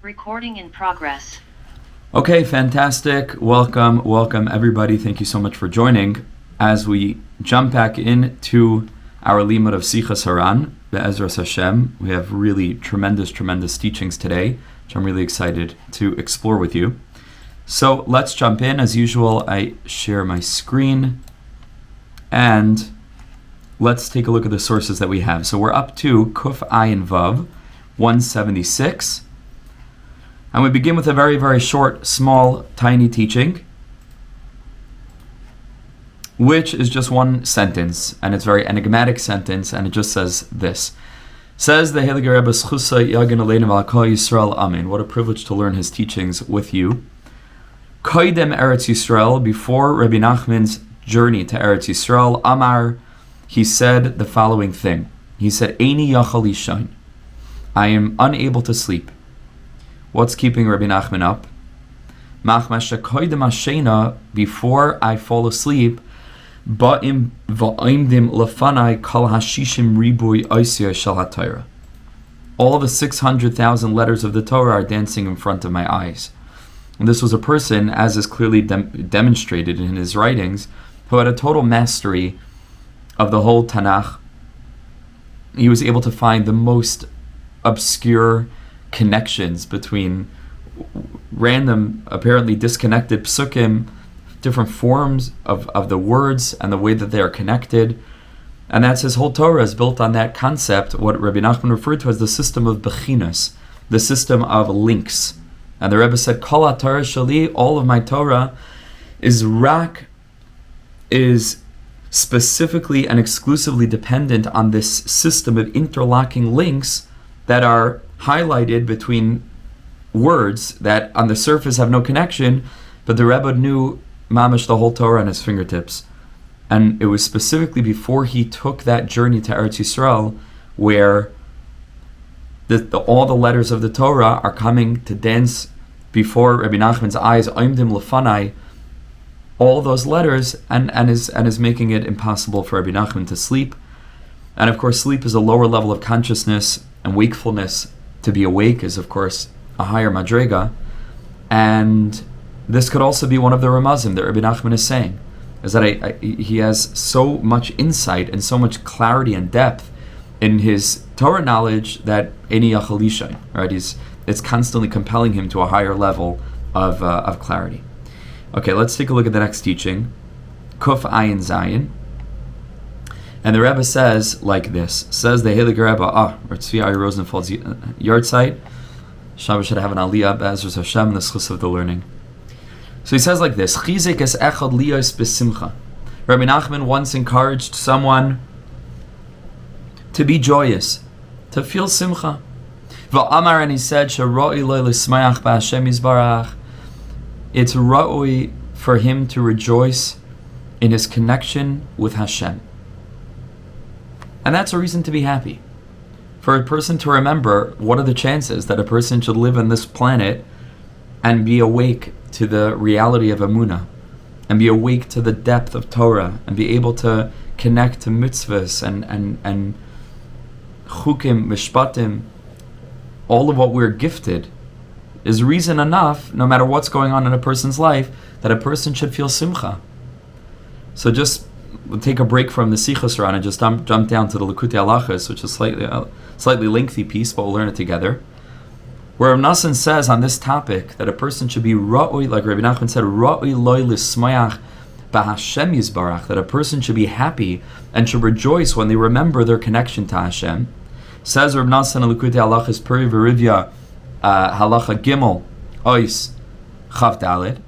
Recording in progress. Okay, fantastic. Welcome everybody. Thank you so much for joining. As we jump back into our limud of Sichos Haran, Be'ezras Hashem, we have really tremendous teachings today, which I'm really excited to explore with you. So let's jump in. As usual, I share my screen and let's take a look at the sources that we have. So we're up to Kuf Ayin Vav 176. And we begin with a very, very short, small, tiny teaching, which is just one sentence, and it's a very enigmatic sentence, and it just says this. Says the Heilige Rebbe, Sichos Haran al Kol Yisrael, Amen. What a privilege to learn his teachings with you. Koidem Eretz Yisrael, before Rebbe Nachman's journey to Eretz Yisrael, Amar, he said the following thing. He said, Eini yachal lishain. I am unable to sleep. What's keeping Rebbe Nachman up? Before I fall asleep, all the 600,000 letters of the Torah are dancing in front of my eyes. And this was a person, as is clearly demonstrated in his writings, who had a total mastery of the whole Tanakh. He was able to find the most obscure connections between random, apparently disconnected psukim, different forms of the words and the way that they are connected. And that's his whole Torah is built on that concept, what Rebbe Nachman referred to as the system of bechinos, the system of links. And the Rebbe said, Kol HaTorah Shali, all of my Torah is specifically and exclusively dependent on this system of interlocking links that are highlighted between words that on the surface have no connection, but the Rebbe knew mamash the whole Torah on his fingertips. And it was specifically before he took that journey to Eretz Yisrael where all the letters of the Torah are coming to dance before Rebbe Nachman's eyes, Oimdim Lefanai, all those letters, and is making it impossible for Rebbe Nachman to sleep. And of course, sleep is a lower level of consciousness, and wakefulness, to be awake, is of course a higher madrega. And this could also be one of the ramazim that Rebbe Nachman is saying, is that he has so much insight and so much clarity and depth in his Torah knowledge that Eini yachal lishain, right? It's constantly compelling him to a higher level of clarity. Okay, let's take a look at the next teaching, Kuf Ayin Zayin. And the Rebbe says like this, says the Heilige Rebbe, or Tzvi Ari Rosenfeld's yard site, Shabbos should have an aliyah, Be'ezras Hashem, the Sichos of the learning. So he says like this, Chizik es echad liyos b'simcha. Rabbi Nachman once encouraged someone to be joyous, to feel simcha. V'amar, and he said, She'ro'i lo l'smayach b'Hashem yizbarach. It's ra'oi for him to rejoice in his connection with Hashem. And that's a reason to be happy. For a person to remember, what are the chances that a person should live on this planet and be awake to the reality of Emunah, and be awake to the depth of Torah, and be able to connect to mitzvahs and chukim, mishpatim, all of what we're gifted, is reason enough, no matter what's going on in a person's life, that a person should feel simcha. So we'll take a break from the Sichos Haran and just jump down to the Likutei Halachos, which is a slightly lengthy piece, but we'll learn it together. Where Rebbe Nachman says on this topic that a person should be ra'oi, like Rebbe Nachman said, ra'oi lo l'smayach b'Hashem yizbarach, that a person should be happy and should rejoice when they remember their connection to Hashem. Says Rebbe Nachman in Likutei Halachos Peri V'Rivya Halacha Gimel Ois Chav Daled.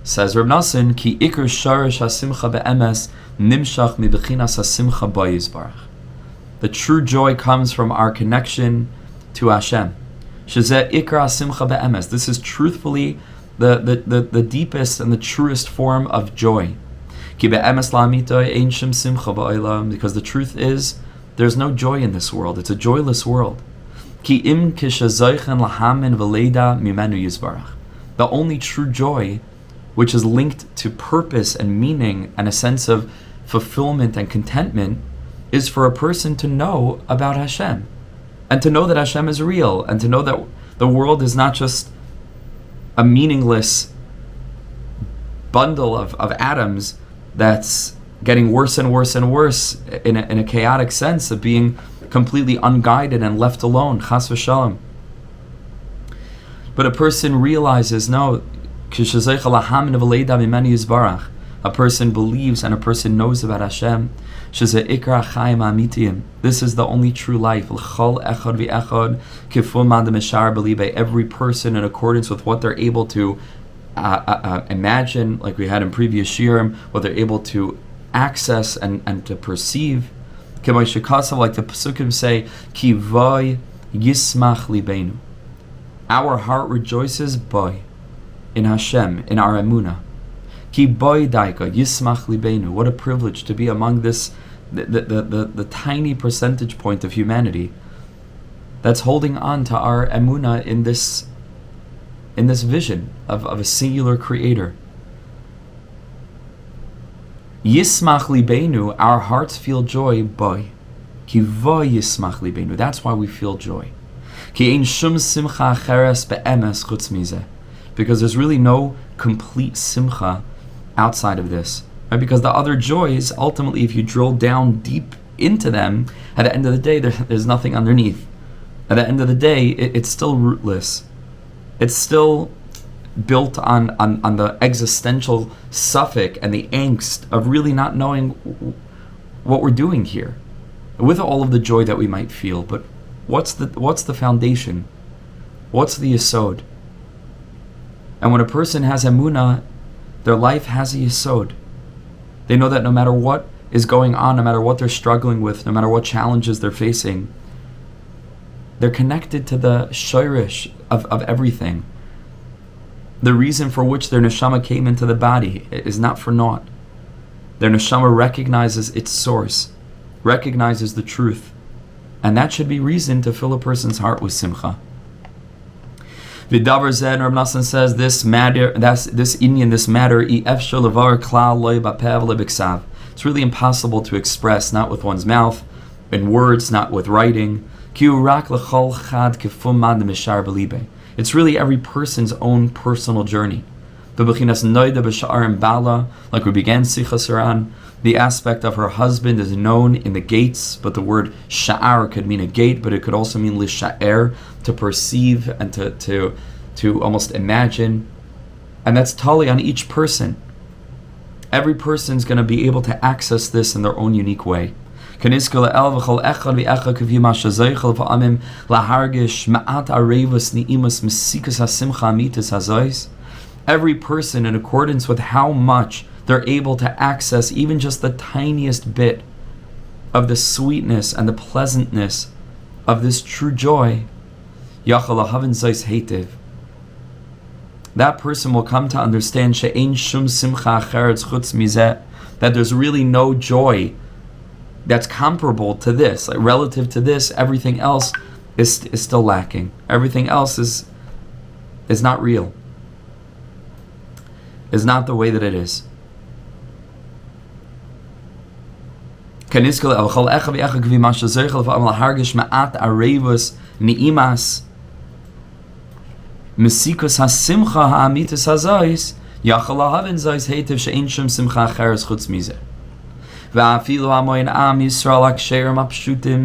Says Rebbe Nachman, Ki ikar sharash hasimcha be'emes nimshach mi bechinas hasimcha bo yizbarach. The true joy comes from our connection to Hashem. Shezeh ikar hasimcha be'emes. This is truthfully the deepest and the truest form of joy. Ki be'emes la'amitoy ein shem simcha ba'olam. Because the truth is, there's no joy in this world. It's a joyless world. Ki im kishazoichen lahamin v'leida mimenu yizbarach. The only true joy, which is linked to purpose and meaning and a sense of fulfillment and contentment, is for a person to know about Hashem, and to know that Hashem is real, and to know The world is not just a meaningless bundle of atoms that's getting worse and worse and worse in a chaotic sense of being completely unguided and left alone, chas v'shalom. But a person realizes, no, a person believes and a person knows about Hashem. This is the only true life. Every person in accordance with what they're able to imagine, like we had in previous shiurim, what they're able to access and to perceive. Like the Pesukim say, Ki vay yismach libeinu. Our heart rejoices by in Hashem, in our emunah. Ki boy daika yismach libeinu. What a privilege to be among this, the tiny percentage point of humanity that's holding on to our emunah in this vision of a singular creator. Yismach libeinu, our hearts feel joy by. Ki voy yismach libeinu. That's why we feel joy. Ki ein shum simcha acheres be'emes chutz mizeh. Because there's really no complete simcha outside of this. Right? Because the other joys, ultimately, if you drill down deep into them, at the end of the day, there's nothing underneath. At the end of the day, it's still rootless. It's still built on the existential suffix and the angst of really not knowing what we're doing here. With all of the joy that we might feel, but what's the foundation? What's the yesod? And when a person has emunah, their life has a yesod. They know that no matter what is going on, no matter what they're struggling with, no matter what challenges they're facing, they're connected to the shirish of everything. The reason for which their neshama came into the body is not for naught. Their neshama recognizes its source, recognizes the truth, and that should be reason to fill a person's heart with simcha. V'davar zeh, Rebbe Nachman says, this matter, it's really impossible to express, not with one's mouth, in words, not with writing. It's really every person's own personal journey. Like we began Sichos Haran, the aspect of her husband is known in the gates, but the word sha'ar could mean a gate, but it could also mean lisha'er, to perceive and to almost imagine. And that's totally on each person. Every person's going to be able to access this in their own unique way. Every person, in accordance with how much they're able to access even just the tiniest bit of the sweetness and the pleasantness of this true joy, that person will come to understand that there's really no joy that's comparable to this. Like relative to this, everything else is still lacking. Everything else is not real. Is not the way that it is. Sichos Haran,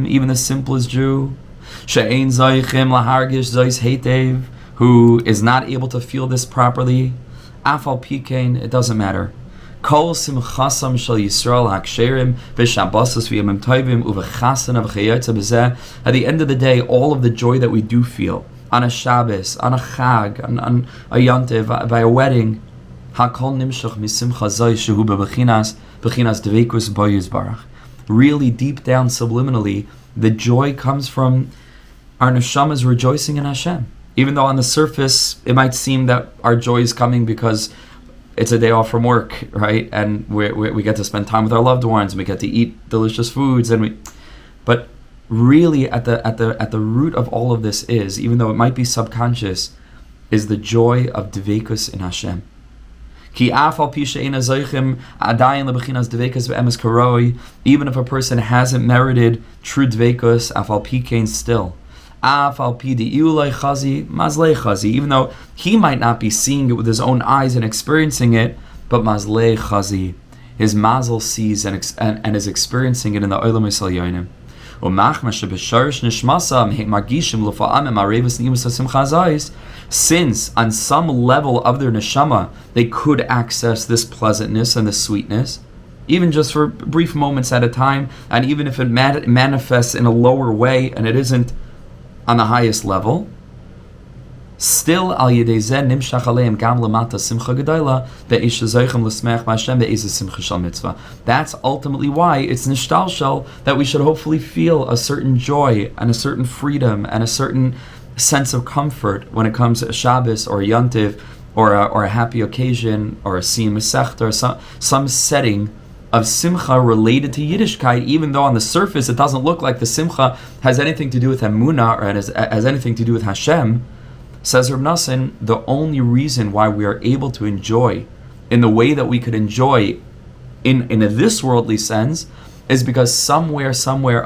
even the simplest Jew, who is not able to feel this properly, it doesn't matter. At the end of the day, all of the joy that we do feel on a Shabbos, on a Chag, on a Yontiv, by a wedding, really deep down subliminally, the joy comes from our neshamas rejoicing in Hashem. Even though on the surface it might seem that our joy is coming because it's a day off from work, right? And we get to spend time with our loved ones, and we get to eat delicious foods, but really at the root of all of this is, even though it might be subconscious, is the joy of dveikus in Hashem. Even if a person hasn't merited true dveikus, afal pikein still, Even though he might not be seeing it with his own eyes and experiencing it, but mazlei chazi, his mazel sees and is experiencing it in the olam yisrael. Since on some level of their neshama they could access this pleasantness and this sweetness, even just for brief moments at a time, and even if it manifests in a lower way and it isn't on the highest level, still al yedei zeh nimshach aleim gam lamata simcha gedayla be'esh zeichem l'smech b'Hashem be'ezeh simcha shal mitzvah. That's ultimately why it's nishtalshel that we should hopefully feel a certain joy and a certain freedom and a certain sense of comfort when it comes to a Shabbos or a Yontiv or a happy occasion or a Siyum Masechta or some setting of simcha related to Yiddishkeit, even though on the surface it doesn't look like the simcha has anything to do with Emunah or has anything to do with Hashem. Says Rebbe Nachman, the only reason why we are able to enjoy in the way that we could enjoy in a this worldly sense is because somewhere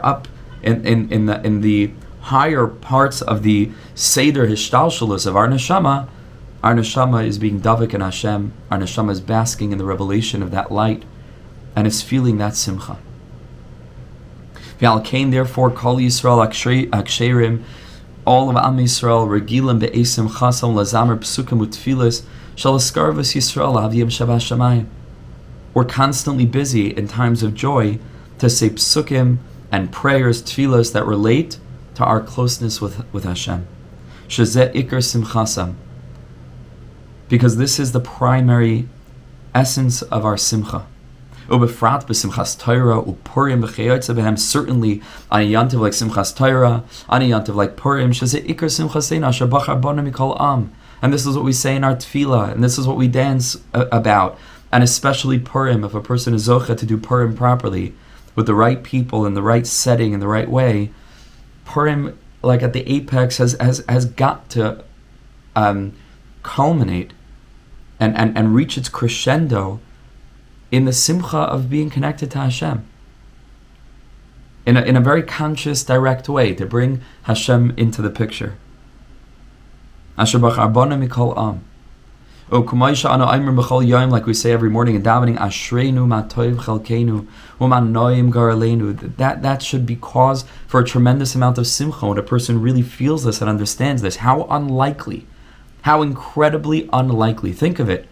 up in the higher parts of the Seder Hishtalshalus of our neshama is being davik in Hashem. Our neshama is basking in the revelation of that light and is feeling that simcha. V'al kain, therefore, Kol Yisrael Aksherim, all of Am Yisrael, Regilim be'esim chasam lazamer psukim utfilas shal eskarvus Yisrael aviyim shabas shamayim. We're constantly busy in times of joy to say psukim and prayers, tfilas that relate to our closeness with Hashem. Shezeh ikar simchasam. Because this is the primary essence of our simcha. Ubefrat b'simchas Torah uPurim b'chayotze b'hem. Certainly on a yantiv like Simchas Torah, on a yantiv like Purim, shezeh ikar simchaseina asher bachar bana mikol am. And this is what we say in our tefillah, and this is what we dance about. And especially Purim, if a person is zocheh to do Purim properly, with the right people, in the right setting, in the right way, Purim, like at the apex, has got to culminate and reach its crescendo in the simcha of being connected to Hashem. In a very conscious, direct way, to bring Hashem into the picture. Asher bachar bana mikol am. Like we say every morning in davening, Ashreinu ma toiv chelkeinu u'ma noim garaleinu. That should be cause for a tremendous amount of simcha when a person really feels this and understands this. How unlikely, how incredibly unlikely. Think of it.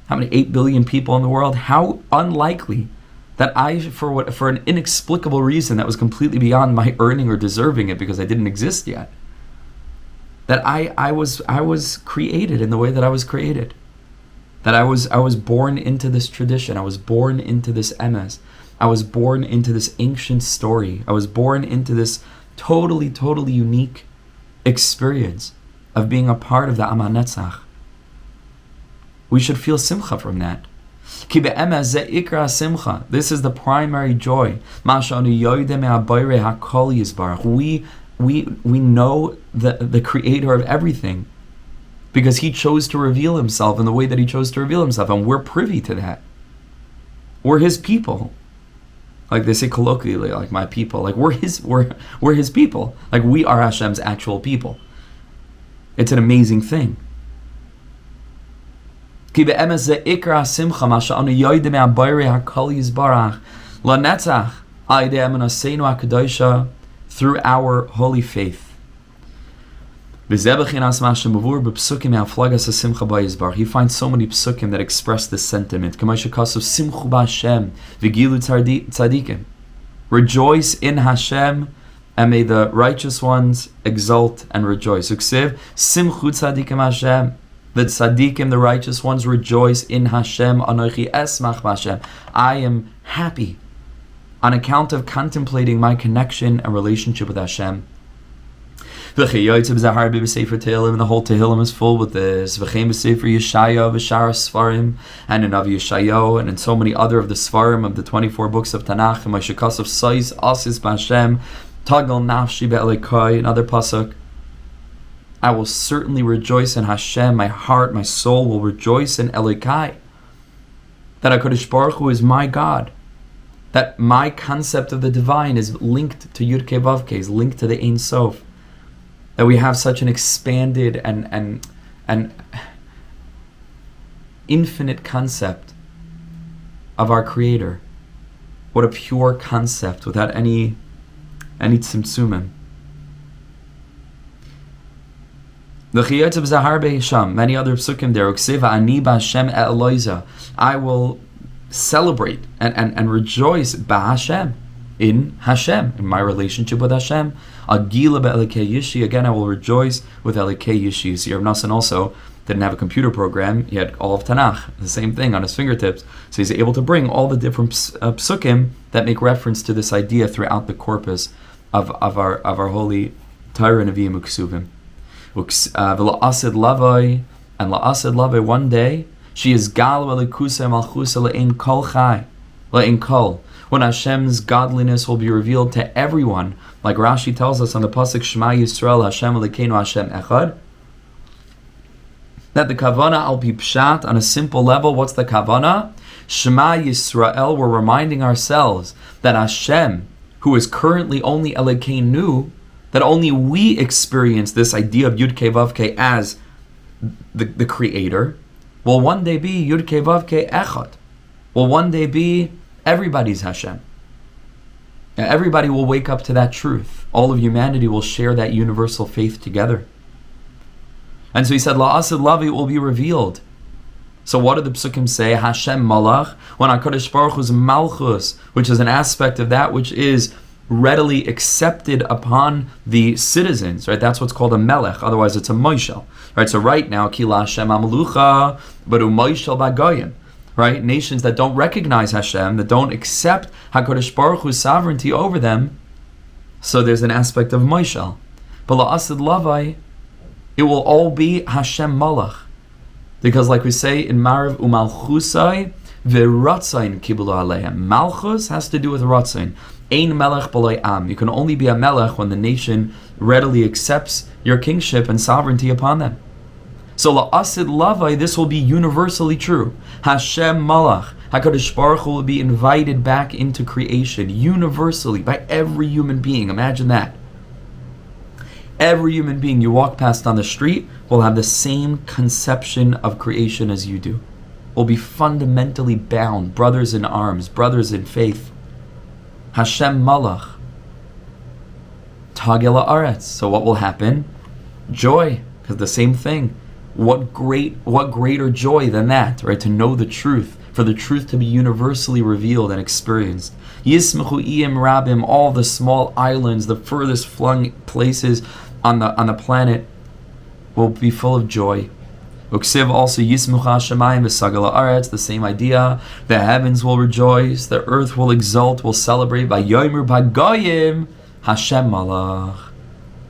How many 8 billion people in the world? How unlikely that I, for an inexplicable reason that was completely beyond my earning or deserving it because I didn't exist yet, that I was created in the way that I was created. That I was born into this tradition. I was born into this emes. I was born into this ancient story. I was born into this totally unique experience of being a part of the Am HaNetzach. We should feel simcha from that. Ki be'emes ze ikra simcha. This is the primary joy. Ma'ashanu yoyde me'abayre hakol yizbarach. We know the creator of everything, because he chose to reveal himself in the way that he chose to reveal himself, and we're privy to that. We're his people. Like they say colloquially, like my people. Like we're his people. Like we are Hashem's actual people. It's an amazing thing. Ki be'emes ze ikra simcha ma she'anu yoyde me'abayre hakol yizbarach lanetzach al yedei emunaseinu hakadoshah, through our holy faith. He finds so many psukim that express this sentiment. Rejoice in Hashem, and may the righteous ones exult and rejoice. The tzadikim, the righteous ones, rejoice in Hashem. I am happy on account of contemplating my connection and relationship with Hashem. And the whole Tehillim is full with this. And in Navi Yeshayahu, and in so many other of the Svarim of the 24 books of Tanakh, and Mashakasav Sais Asis B'Hashem, Tagal Nafshi Be'Elikai, another pasuk. I will certainly rejoice in Hashem. My heart, my soul will rejoice in Elikai. That HaKadosh Baruch Hu is my God. That my concept of the divine is linked to Yud Kei Vav Kei, is linked to the Ein Sof. that we have such an expanded and infinite concept of our Creator. What a pure concept without any tzimtzumim. Many other psukim there. I will celebrate and rejoice b'Hashem, in Hashem, in my relationship with Hashem. Agila be'elikei yishi. Again, I will rejoice with elikei yishi. See, Rav Nachman also didn't have a computer program. He had all of Tanakh, the same thing on his fingertips. So he's able to bring all the different psukim that make reference to this idea throughout the corpus of our holy Torah, Nevi'im, Uksuvim. V'la'asid lavai, and la'asid lavai, one day, she is gal v'likusa malchusa le'in kol chai, le'in kol. When Hashem's godliness will be revealed to everyone, like Rashi tells us on the pasuk Shema Yisrael Hashem Elokeinu Hashem Echad, that the kavana al pi pshat, on a simple level, what's the kavana? Shema Yisrael, we're reminding ourselves that Hashem, who is currently only Elokeinu, that only we experience this idea of Yud Kei Vav Kei as the Creator, will one day be Yud Kei Vav Kei Echad, will one day be everybody's Hashem. Now, everybody will wake up to that truth. All of humanity will share that universal faith together. And so he said, La'asid Lavi will be revealed. So what do the psukim say? Hashem Malach, when HaKadosh Baruch Hu's Malchus, which is an aspect of that which is readily accepted upon the citizens, right? That's what's called a melech. Otherwise, it's a moishel, right? So right now, Kila Hashem Amalucha, but moishel bagoyim, right? Nations that don't recognize Hashem, that don't accept HaKadosh Baruch Hu's sovereignty over them. So there's an aspect of moishel. But la'asid lavai, it will all be Hashem Malach, because like we say in Marav umalchusai v'ratzain kibulu aleihem. Malchus has to do with ratzain. Ein melech b'loi am. You can only be a melech when the nation readily accepts your kingship and sovereignty upon them. So la'asid lavai, this will be universally true. Hashem Malach, HaKadosh Baruch Hu will be invited back into creation universally by every human being. Imagine that. Every human being you walk past on the street will have the same conception of creation as you do. Will be fundamentally bound, brothers in arms, brothers in faith. Hashem Malach. Tagela Aretz. So what will happen? Joy, because the same thing. What greater joy than that, right? To know the truth, for the truth to be universally revealed and experienced. Yismechu iyim rabim, all the small islands, the furthest flung places on the planet will be full of joy. Uksiv also Yismechu hashamayim v'sagala aretz, the same idea. The heavens will rejoice, the earth will exult, will celebrate. By yomer b'goyim Hashem Malach.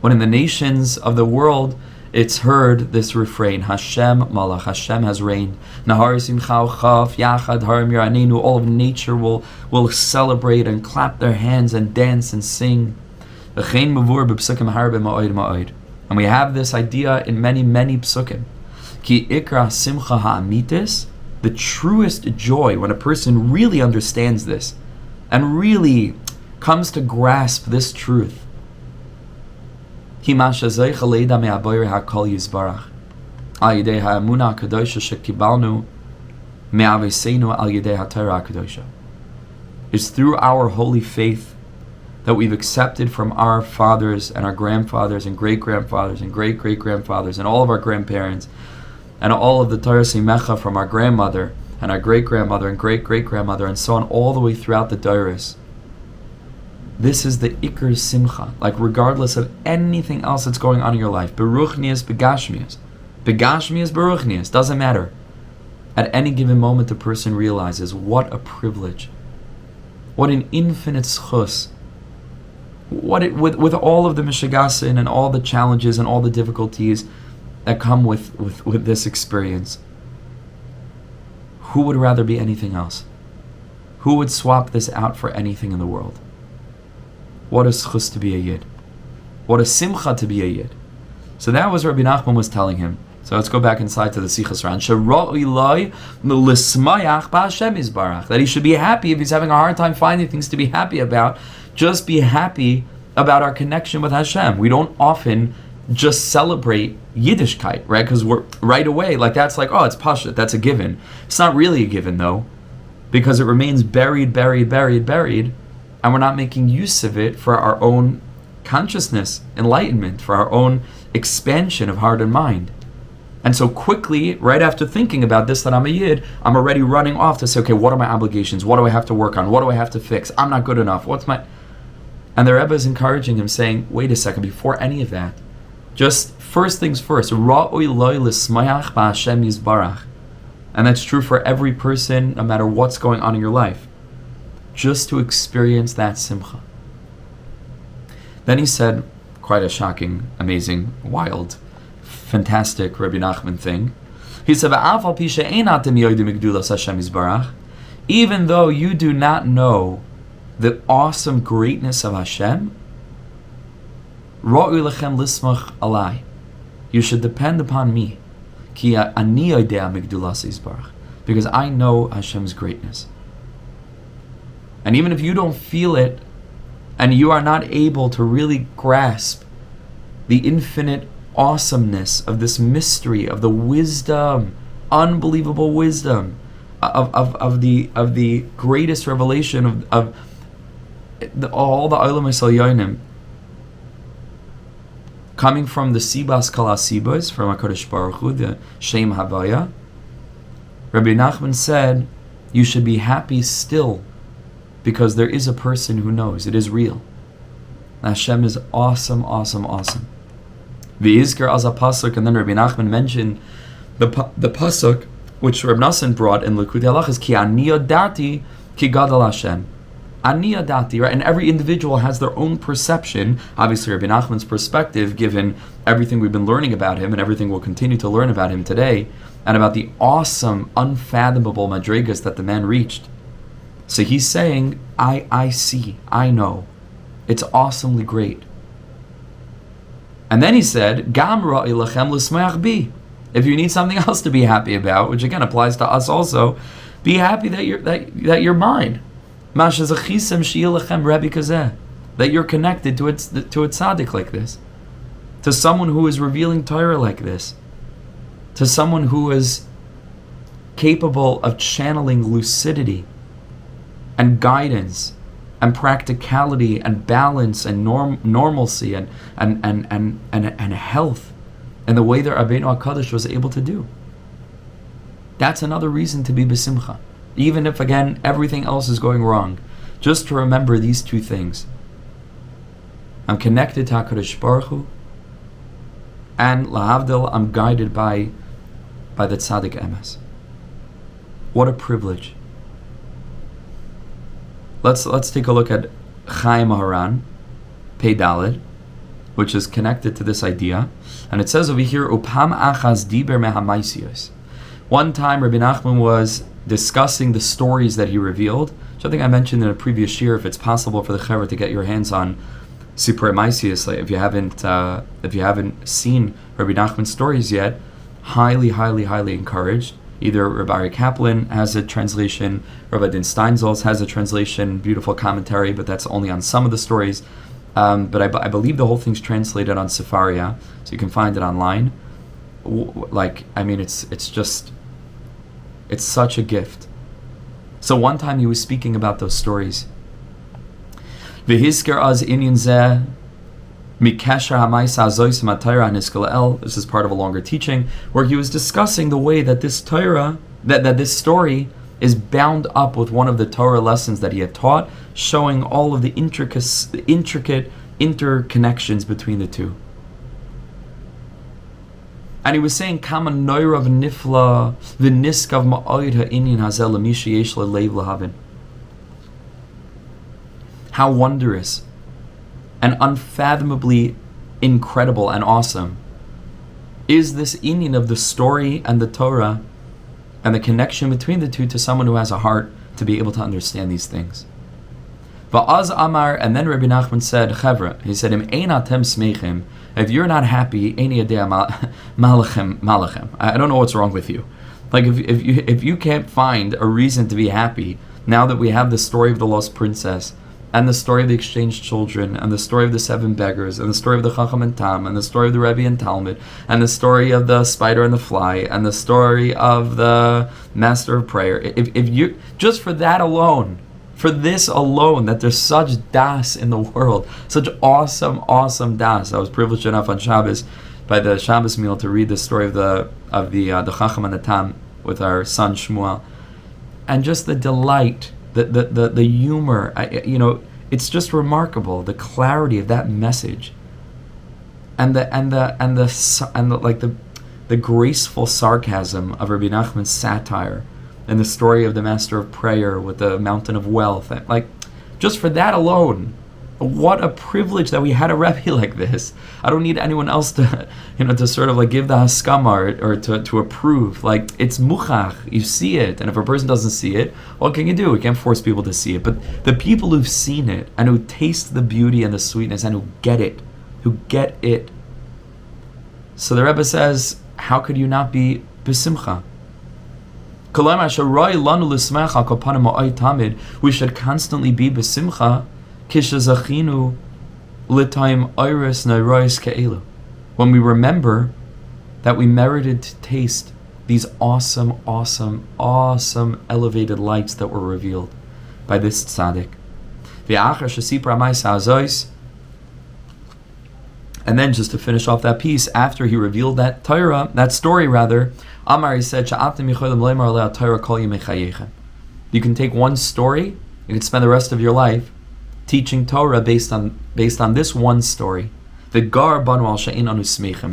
When in the nations of the world it's heard this refrain, Hashem Malach, Hashem has reigned. Nahar simcha chaf yachad harim yaranenu. All of nature will celebrate and clap their hands and dance and sing. And we have this idea in many psukim. Ki ikra simcha ha'amitis, the truest joy, when a person really understands this and really comes to grasp this truth. What is the It's through our holy faith that we've accepted from our fathers and our grandfathers and great-grandfathers and great-great-grandfathers and all of our grandparents and all of the Torah Simecha from our grandmother and our great-grandmother and great-great-grandmother and so on, all the way throughout the Doros. This is the Iker Simcha, like regardless of anything else that's going on in your life. Beruchnias, begashmias. Begashmias, beruchnias, doesn't matter. At any given moment, the person realizes what a privilege, what an infinite schus, with all of the mishagasin and all the challenges and all the difficulties that come with this experience. Who would rather be anything else? Who would swap this out for anything in the world? What a schus to be a yid. What a simcha to be a yid. So that was Rebbe Nachman was telling him. So let's go back inside to the Sichos Haran. That he should be happy if he's having a hard time finding things to be happy about. Just be happy about our connection with Hashem. We don't often just celebrate Yiddishkeit, right? Because we're right away, like that's like, oh, it's Pashat, that's a given. It's not really a given though, because it remains buried, and we're not making use of it for our own consciousness, enlightenment, for our own expansion of heart and mind. And so quickly, right after thinking about this, that I'm a Yid, I'm already running off to say, okay, what are my obligations? What do I have to work on? What do I have to fix? I'm not good enough. And the Rebbe is encouraging him, saying, wait a second, before any of that, just first things first, Ra'oi loy l'smayach ba'Hashem yizbarach. And that's true for every person, no matter what's going on in your life. Just to experience that simcha. Then he said, quite a shocking, amazing, wild, fantastic Rebbe Nachman thing. He said, even though you do not know the awesome greatness of Hashem, you should depend upon me, because I know Hashem's greatness. And even if you don't feel it, and you are not able to really grasp the infinite awesomeness of this mystery, of the wisdom, unbelievable wisdom, of the greatest revelation of all the Olam Yisrael coming from the Sibas Kala Sibas, from HaKadosh Baruch Hu, the Shem Havaya, Rabbi Nachman said, you should be happy still, because there is a person who knows. It is real. Hashem is awesome. The Izkar as a pasuk, and then Rabbi Nachman mentioned the pasuk which Reb Nosson brought in Likutei Halachos, ki ani yodati ki gadol Hashem. Ani yodati, right? And every individual has their own perception. Obviously, Rabbi Nachman's perspective, given everything we've been learning about him and everything we'll continue to learn about him today, and about the awesome, unfathomable madrigas that the man reached. So he's saying, I see, I know. It's awesomely great. And then he said, Gam ra'i lachem l'smeach bi. If you need something else to be happy about, which again applies to us also, be happy that you're mine. That you're connected to a tzaddik like this, to someone who is revealing Torah like this, to someone who is capable of channeling lucidity and guidance and practicality and balance and normalcy and health in the way that Rabbeinu HaKadosh was able to do. That's another reason to be besimcha. Even if, again, everything else is going wrong, just to remember these two things. I'm connected to HaKadosh Baruch Hu, and lahavdil, I'm guided by the tzaddik emes. What a privilege. Let's take a look at Sichos Haran, Pei Daled, which is connected to this idea. And it says over here, Upam achaz diber mehamaisiyos. One time Rebbe Nachman was discussing the stories that he revealed, which I think I mentioned in a previous shiur. If it's possible for the Chaver to get your hands on Sipurei Maisiyos, if you haven't seen Rebbe Nachman's stories yet, highly encouraged. Either Rabbi Kaplan has a translation, Rabbi Din Steinsaltz has a translation, beautiful commentary, but that's only on some of the stories. But I believe the whole thing's translated on Sefaria, so you can find it online. It's such a gift. So one time he was speaking about those stories. This is part of a longer teaching where he was discussing the way that this Torah, that this story is bound up with one of the Torah lessons that he had taught, showing all of the intricate interconnections between the two. And he was saying, "Kama noirav nifla v'niskav ma'oid ha'inyan hazel l'mishi yesh le'leiv lahavin." How wondrous and unfathomably incredible and awesome is this inyan of the story and the Torah and the connection between the two to someone who has a heart to be able to understand these things. Va'az amar, and then Rebbe Nachman said, Chevra, he said, Im ein atem smechim, if you're not happy, eini yadea malachem. I don't know what's wrong with you. Like if you can't find a reason to be happy, now that we have the story of the lost princess, and the story of the exchanged children, and the story of the 7 beggars, and the story of the Chacham and Tam, and the story of the Rebbe and Talmud, and the story of the spider and the fly, and the story of the master of prayer. If you, just for that alone, for this alone, that there's such das in the world, such awesome das. I was privileged enough on Shabbos, by the Shabbos meal, to read the story of the Chacham and the Tam with our son Shmuel, and just the delight, the humor, it's just remarkable, the clarity of that message, and the graceful sarcasm of Rebbe Nachman's satire, and the story of the master of prayer with the mountain of wealth. Like, just for that alone, what a privilege that we had a Rebbe like this. I don't need anyone else to, to sort of like give the haskama or to approve. Like, it's muchach, you see it, and if a person doesn't see it, what can you do? We can't force people to see it. But the people who've seen it and who taste the beauty and the sweetness and who get it. So the Rebbe says, how could you not be besimcha? We should constantly be besimcha when we remember that we merited to taste these awesome elevated lights that were revealed by this tzaddik. And then, just to finish off that piece, after he revealed that story, Amar, he said, you can take one story, you can spend the rest of your life teaching Torah based on this one story. And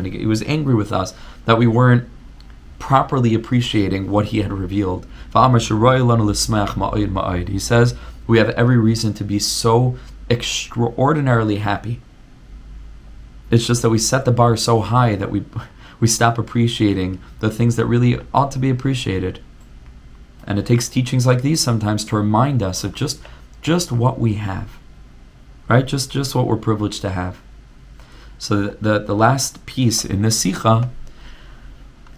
he was angry with us that we weren't properly appreciating what he had revealed. He says we have every reason to be so extraordinarily happy. It's just that we set the bar so high that we stop appreciating the things that really ought to be appreciated. And it takes teachings like these sometimes to remind us of just what we have, right? Just what we're privileged to have. So the last piece in this Sicha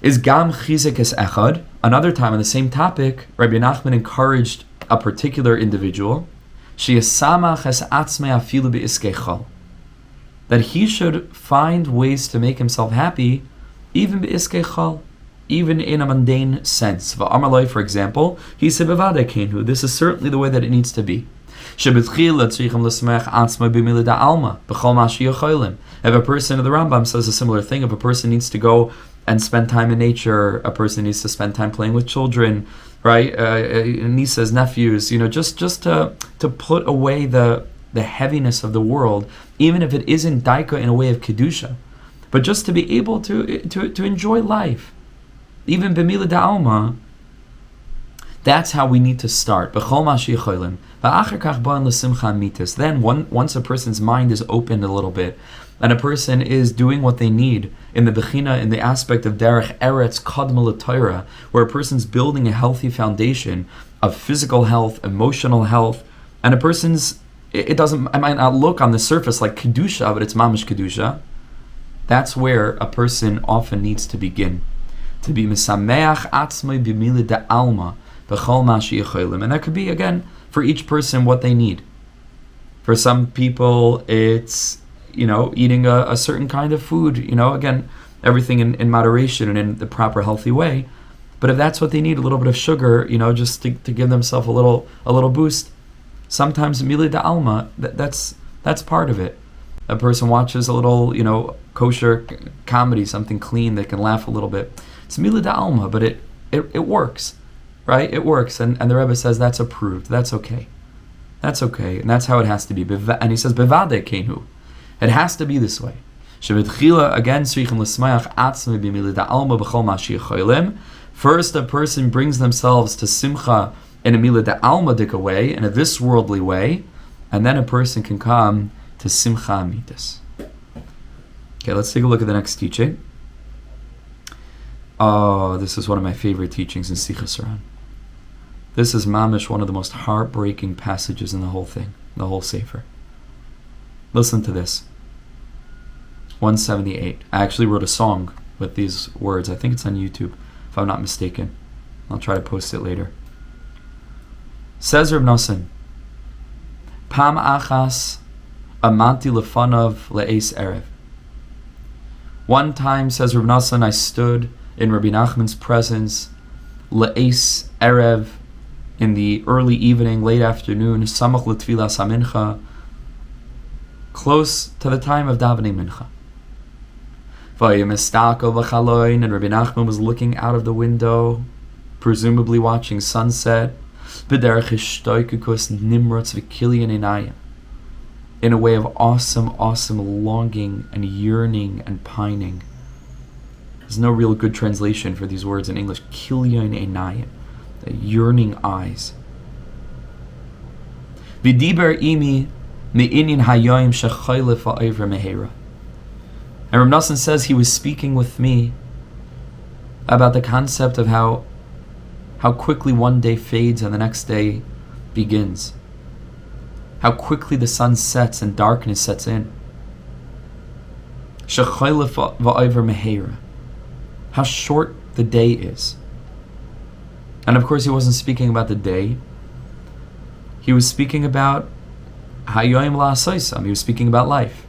is Gam Chizek Es Echad. Another time on the same topic, Rebbe Nachman encouraged a particular individual, Sheyasamach Es Atzmei Afilu Be'iskei, that he should find ways to make himself happy, even be'iskei chal, even in a mundane sense. V'amalai, for example, he said, this is certainly the way that it needs to be. If a person, the Rambam says a similar thing, if a person needs to go and spend time in nature, a person needs to spend time playing with children, right? Nieces, nephews, just to put away the heaviness of the world, even if it isn't daika in a way of kedusha, but just to be able to enjoy life, even b'mila da'alma. That's how we need to start. Then once a person's mind is opened a little bit, and a person is doing what they need in the bechina, in the aspect of derech eretz kadma l'Torah, where a person's building a healthy foundation of physical health, emotional health, and a person's, it might not look on the surface like kedusha, but it's mamish kedusha. That's where a person often needs to begin, to be misameach atzmai b'mila da'alma b'chol ma she'yecholim. And that could be, again, for each person what they need. For some people, it's eating a certain kind of food. Again, everything in moderation and in the proper healthy way. But if that's what they need, a little bit of sugar, just to give themselves a little boost. Sometimes mili da'alma, that's part of it. A person watches a little, kosher comedy, something clean, they can laugh a little bit. It's mili da'alma, but it works, right? It works, and the Rebbe says that's approved. That's okay. That's okay, and that's how it has to be. And he says bevade kenu, it has to be this way. Again, first, a person brings themselves to simcha in a mila da'almadik way, in a this worldly way, and then a person can come to simcha amitis. Okay, let's take a look at the next teaching. Oh, this is one of my favorite teachings in Sichos Haran. This is mamish, one of the most heartbreaking passages in the whole thing, the whole sefer. Listen to this. 178. I actually wrote a song with these words. I think it's on YouTube, if I'm not mistaken. I'll try to post it later. Says Reb Nachman, Pam achas amanti lefanav le'es erev. One time, says Rebbe Nachman, I stood in Rabbi Nachman's presence, le'es erev, in the early evening, late afternoon, samach l'tfilas hamincha, close to the time of davening mincha. And Rabbi Nachman was looking out of the window, presumably watching sunset, in a way of awesome longing and yearning and pining. There's no real good translation for these words in English. Kilyon einayim, the yearning eyes. V'diber imi me'inyin hayoyim shechoyle fa'over mehera. And Rebbe Nachman says he was speaking with me about the concept of how quickly one day fades and the next day begins. How quickly the sun sets and darkness sets in. Shechoyle fa'over mehera. How short the day is. And of course he wasn't speaking about the day. He was speaking about hayoyim la'asoisam. He was speaking about life.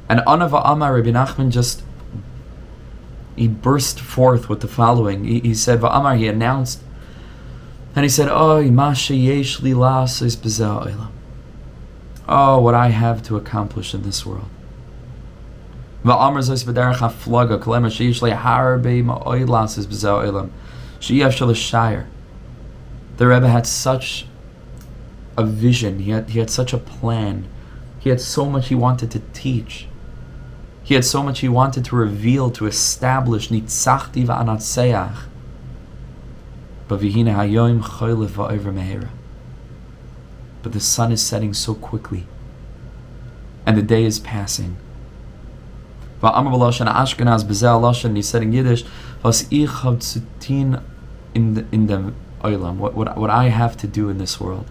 And Anava Amar Rebbe Nachman he burst forth with the following. He said, Va'amar, he announced, and he said, Oh, what I have to accomplish in this world. The Rebbe had such a vision, he had such a plan, he had so much he wanted to teach. He had so much he wanted to reveal, to establish. Nitzachti va'anatseach. But v'hine hayoim choyle va'over mehera. But the sun is setting so quickly, and the day is passing. Va'amar b'lashon Ashkenaz b'zeh lashon. He said in Yiddish, "Was ich hab zu tun in the olam, what I have to do in this world."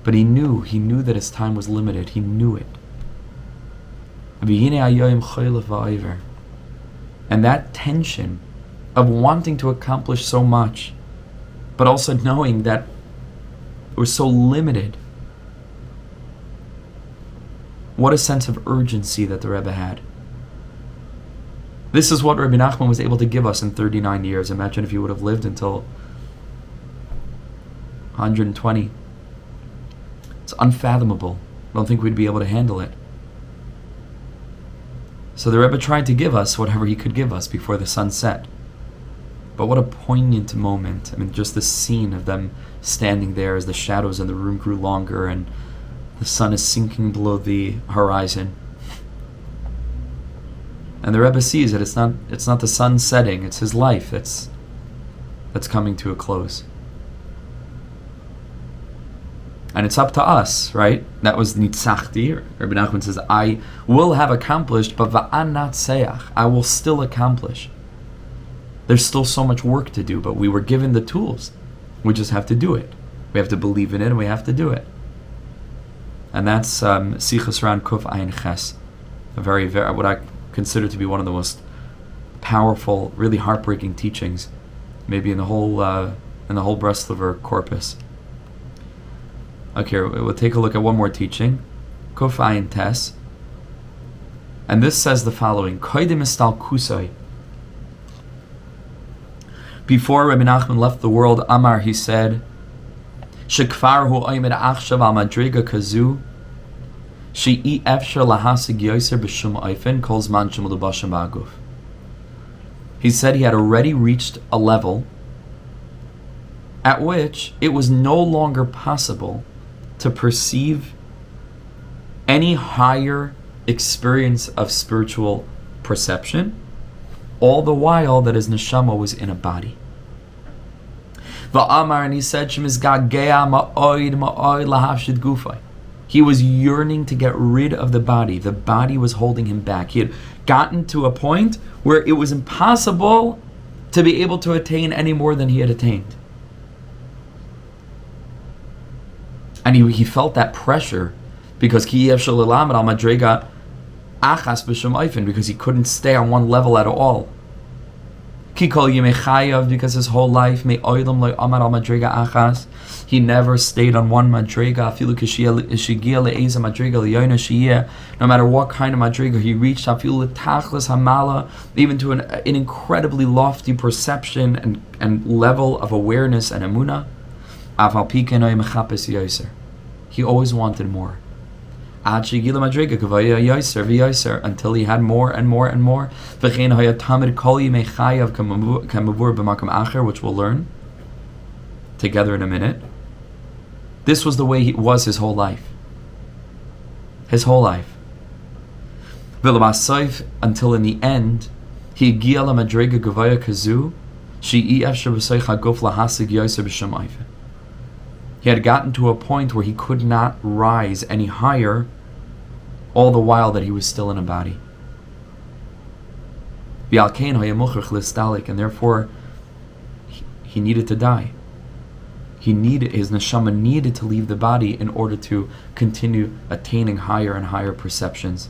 But he knew that his time was limited. He knew it. And that tension of wanting to accomplish so much, but also knowing that it was so limited. What a sense of urgency that the Rebbe had. This is what Rebbe Nachman was able to give us in 39 years. Imagine if he would have lived until 120. It's unfathomable. I don't think we'd be able to handle it. So the Rebbe tried to give us whatever he could give us before the sun set. But what a poignant moment. I mean, just the scene of them standing there as the shadows in the room grew longer and the sun is sinking below the horizon. And the Rebbe sees that it's not the sun setting, it's his life that's coming to a close. And it's up to us, right? That was nitzachti. Rebbe Nachman says, I will have accomplished, but va'anatseach, I will still accomplish. There's still so much work to do, but we were given the tools. We just have to do it. We have to believe in it, and we have to do it. And that's Sichos Haran Kuf Ayin Ches, a very, very, what I consider to be one of the most powerful, really heartbreaking teachings, maybe in the whole Breslover corpus. Okay, we'll take a look at one more teaching, Kuf Ayin Tes, and this says the following: Koidim istal kusoi. Before Rebbe Nachman left the world, Amar, he said, Shekfar hu oimed achshav al madriga kazu, she'i efshar lahasig yoser b'shum oifen kol zman shemul b'asham ba'aguf. He said he had already reached a level at which it was no longer possible to perceive any higher experience of spiritual perception, all the while that his neshama was in a body. Va'amar, and he said, he was yearning to get rid of the body. The body was holding him back. He had gotten to a point where it was impossible to be able to attain any more than he had attained. And he felt that pressure because he couldn't stay on one level at all. Kikol yimei chayav, because his whole life me oilam lo amar al madrega achas. He never stayed on one madrega. Afilu kishigia le'eza madrega le'yoyna shiyeh. No matter what kind of madrega he reached, afilu letachlis hamala, even to an incredibly lofty perception and level of awareness and emunah. Aval pikenoy mechapes yoser. He always wanted more. Until he had more and more and more, which we'll learn together in a minute. This was the way he was his whole life. His whole life. Until in the end, he had gotten to a point where he could not rise any higher, all the while that he was still in a body. And therefore, he needed to die. His neshama needed to leave the body in order to continue attaining higher and higher perceptions.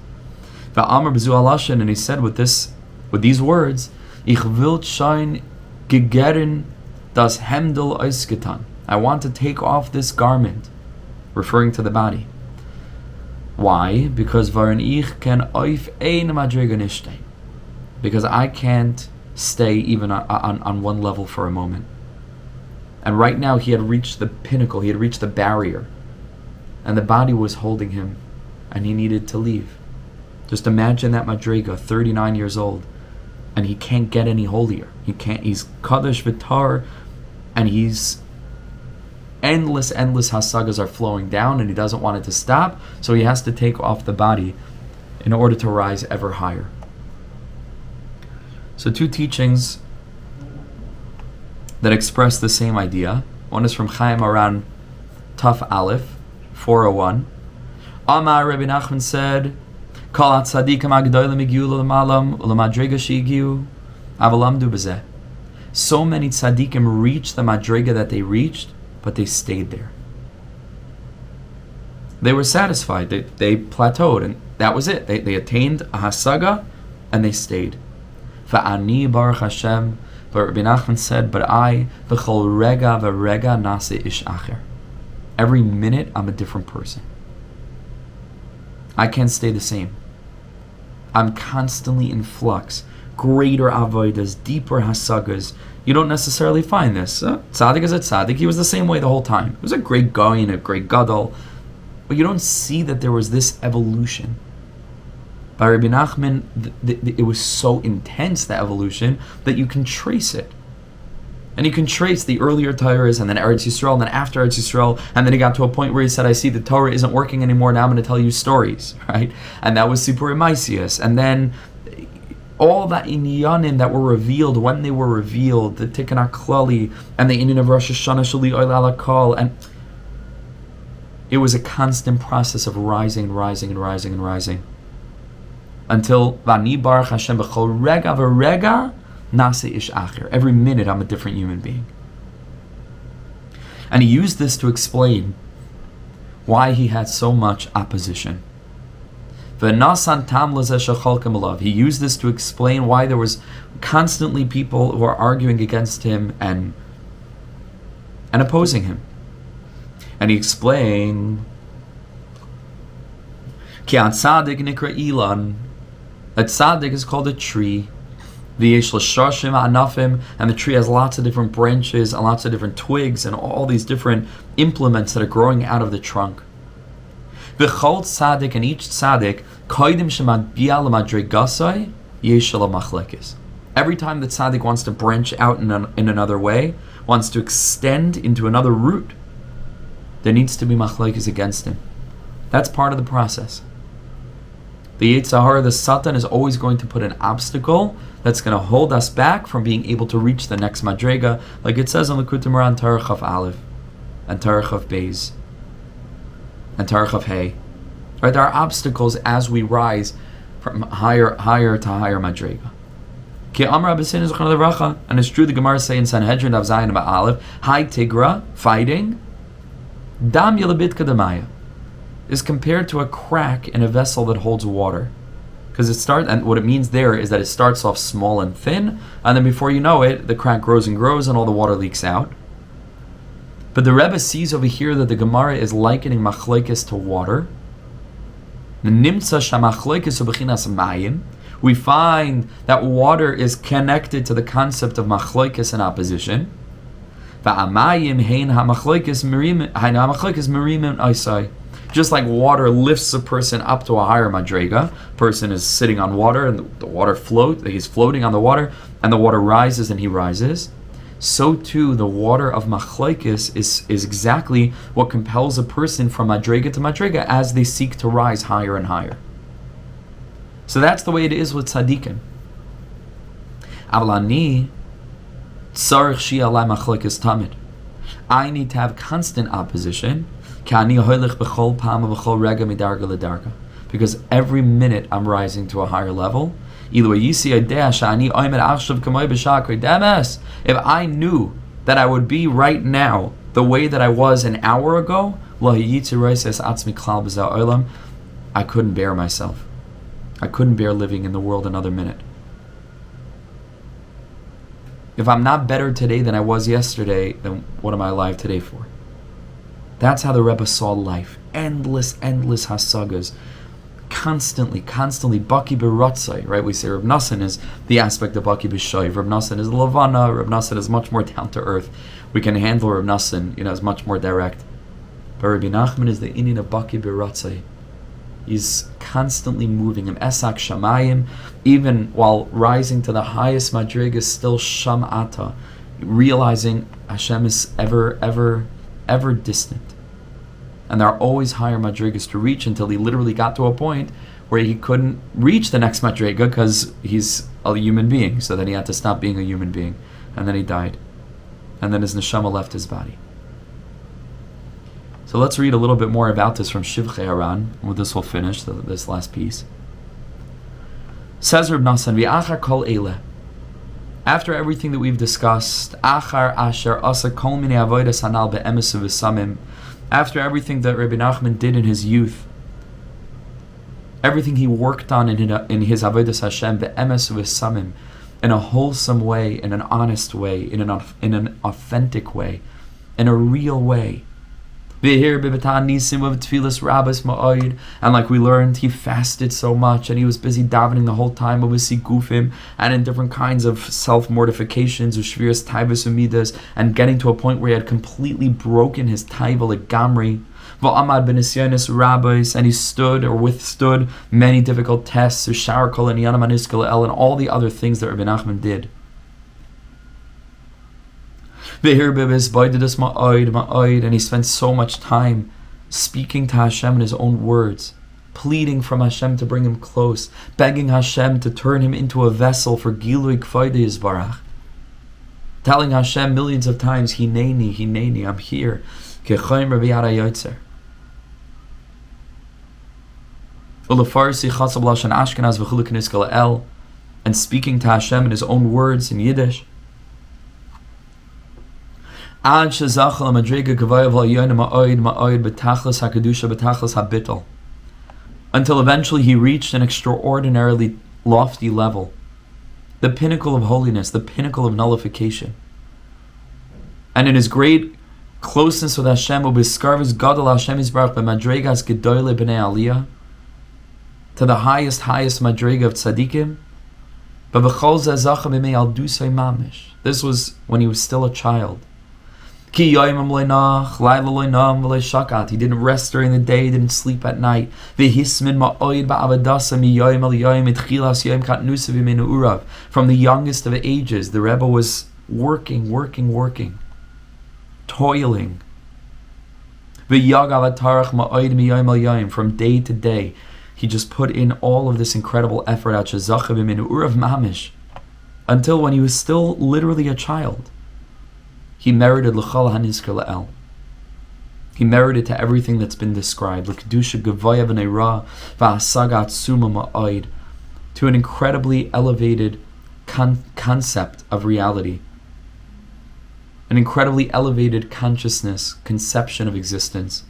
And he said with these words, Ich will schein gegeren das Hemdel ausgetan. I want to take off this garment, referring to the body. Why? Because because I can't stay even on one level for a moment. And right now he had reached the pinnacle, he had reached the barrier, and the body was holding him, and he needed to leave. Just imagine that madrega, 39 years old, and he can't get any holier. He's Kadosh V'tar, and he's endless hasagas are flowing down, and he doesn't want it to stop, so he has to take off the body in order to rise ever higher. So two teachings that express the same idea. One is from Chaim Haran, Taf Aleph, 401. Amar Rebbe Nachman said, Kol tzadikim agdolim igiu l'malam u'lemadrega she'igiu avalamdu b'zeh. So many tzadikim reached the madrega that they reached, but they stayed there. They were satisfied. They plateaued, and that was it. They attained a hasaga, and they stayed. Fa'ani baruch Hashem. But Rabbi Nachman said, but I, b'chol rega v'rega nase ish acher. Every minute, I'm a different person. I can't stay the same. I'm constantly in flux. Greater avodas, deeper hasagas. You don't necessarily find this. Tzaddik is a tzaddik. He was the same way the whole time. He was a great guy and a great gadol. But you don't see that there was this evolution. By Rebbe Nachman, it was so intense, the evolution, that you can trace it. And you can trace the earlier Torahs, and then Eretz Yisrael, and then after Eretz Yisrael, and then he got to a point where he said, I see the Torah isn't working anymore, now I'm going to tell you stories, right? And that was Sipurei Maisius. And then all that inyanim that were revealed, when they were revealed, the Tikkun HaKlali, and the inyan of Rosh Hashanah Shali Oil Ala Kol, and it was a constant process of rising and rising and rising and rising. Until Vani Baruch Hashem b'chol rega v'rega nase ish acher. Every minute I'm a different human being. And he used this to explain why he had so much opposition. He used this to explain why there was constantly people who were arguing against him and opposing him. And he explained, Ki an tzaddik nikra ilan. A tzaddik is called a tree. V'yesh l'shashim anafim, and the tree has lots of different branches and lots of different twigs and all these different implements that are growing out of the trunk. V'chol tzaddik, and each tzaddik, koidim shemagia l'madregasai yesh l'machlekes. Every time the tzaddik wants to branch out in another way, wants to extend into another route, there needs to be machlekes against him. That's part of the process. The Yetzer Hara, the Satan, is always going to put an obstacle that's going to hold us back from being able to reach the next madrega, like it says on the Likutei Moharan, Torah Chaf Aleph, and Torah Chaf Beis, and Torah Chaf Hey. Right, there are obstacles as we rise from higher to higher madrega. Ki Amar Abasin is Racha, and it's true the Gemara say in Sanhedrin Daf Zayin Aleph, Hai Tigra, fighting, Dam Yelabit Kadamaya, is compared to a crack in a vessel that holds water. Because and what it means there is that it starts off small and thin, and then before you know it, the crack grows and grows, and all the water leaks out. But the Rebbe sees over here that the Gemara is likening machlokes to water. We find that water is connected to the concept of machlokes and opposition. Just like water lifts a person up to a higher madrega, person is sitting on water and the water he's floating on the water, and the water rises and he rises. So too, the water of machlokes is exactly what compels a person from madrega to madrega as they seek to rise higher and higher. So that's the way it is with tzaddikim. I need to have constant opposition, because every minute I'm rising to a higher level. If I knew that I would be right now the way that I was an hour ago, I couldn't bear myself. I couldn't bear living in the world another minute. If I'm not better today than I was yesterday, then what am I alive today for? That's how the Rebbe saw life. Endless hasagas. Constantly, Baki b'ratzai, right? We say Rebbe Nachman is the aspect of Baki b'shoiv. Rebbe Nachman is Levana. Rebbe Nachman is much more down to earth. We can handle Rebbe Nachman, is much more direct. But Rebbe Nachman is the inyan of Baki b'ratzai. He's constantly moving him. Esak shamayim, even while rising to the highest madrig, still shamata, realizing Hashem is ever distant. And there are always higher madrigas to reach until he literally got to a point where he couldn't reach the next madriga because he's a human being. So then he had to stop being a human being. And then he died. And then his neshama left his body. So let's read a little bit more about this from Sichos Haran. Well, this will finish, this last piece. Says Rebbe Nachman, V'achar kol eile. After everything that we've discussed, achar asher asa kol minei avodas hanal be'emes u'v'samim, after everything that Rebbe Nachman did in his youth, everything he worked on in his avodas Hashem, be'emes u'v'samim, in a wholesome way, in an honest way, in an authentic way, in a real way. And like we learned, he fasted so much and he was busy davening the whole time with sigufim and in different kinds of self-mortifications, ushviras taivas umidas, and getting to a point where he had completely broken his taiva gamri. And he stood or withstood many difficult tests, shiur and all the other things that Rebbe Nachman did. And he spent so much time speaking to Hashem in his own words, pleading from Hashem to bring him close, begging Hashem to turn him into a vessel for Gilui K'vayde Yisbarach, telling Hashem millions of times, Hineni, I'm here. And speaking to Hashem in his own words in Yiddish. Until eventually he reached an extraordinarily lofty level, the pinnacle of holiness, the pinnacle of nullification. And in his great closeness with Hashem, to the highest madrega of tzaddikim, this was when he was still a child. He didn't rest during the day, he didn't sleep at night. From the youngest of ages, the Rebbe was working, toiling. From day to day, he just put in all of this incredible effort until when he was still literally a child. He merited l'chol hanizker la'el. He merited to everything that's been described, l'kedusha gevaya v'neira v'hasaga atzuma ma'od, to an incredibly elevated concept of reality, an incredibly elevated consciousness, conception of existence.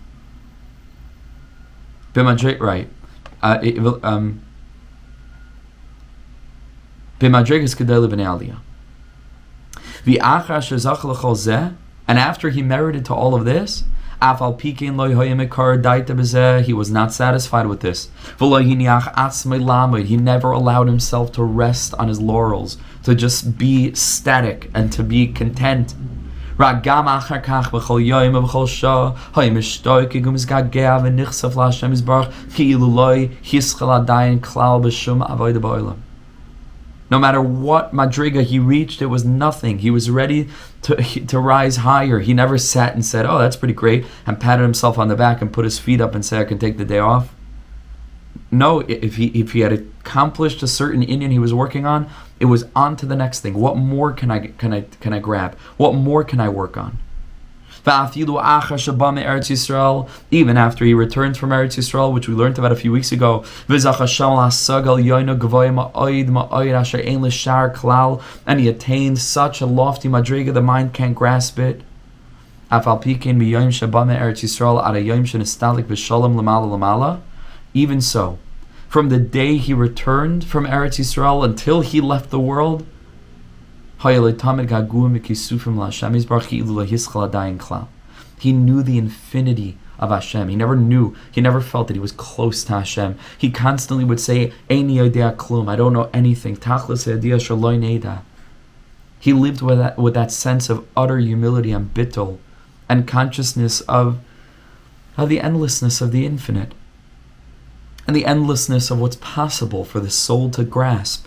Right. B'madregas kedei lebnei aliyah. V'achar shezach l'chol zeh, and after he merited to all of this, afal pikein lo hayim ikar daita b'zeh, he was not satisfied with this. V'lo hiniach atzmei lamed, he never allowed himself to rest on his laurels, to just be static and to be content. Ragam achar kach b'chol yoyim b'chol shah hayim ishtoik igum zgagea v'nichsaf la'Hashem yisbarach ki ilu loy hischal adayin klal b'shum avodah ba'olam. No matter what madriga he reached, it was nothing. He was ready to rise higher. He never sat and said, "Oh, that's pretty great," and patted himself on the back and put his feet up and said, "I can take the day off." No, if he had accomplished a certain inyan he was working on, it was on to the next thing. What more can I grab? What more can I work on? Even after he returned from Eretz Yisrael, which we learned about a few weeks ago, and he attained such a lofty madriga, the mind can't grasp it. Even so, from the day he returned from Eretz Yisrael until he left the world, he knew the infinity of Hashem. He never felt that he was close to Hashem. He constantly would say, Eini yodea klum, I don't know anything. Tachlis yodea shaloi neida. He lived with that sense of utter humility and bittul, and consciousness of the endlessness of the infinite, and the endlessness of what's possible for the soul to grasp.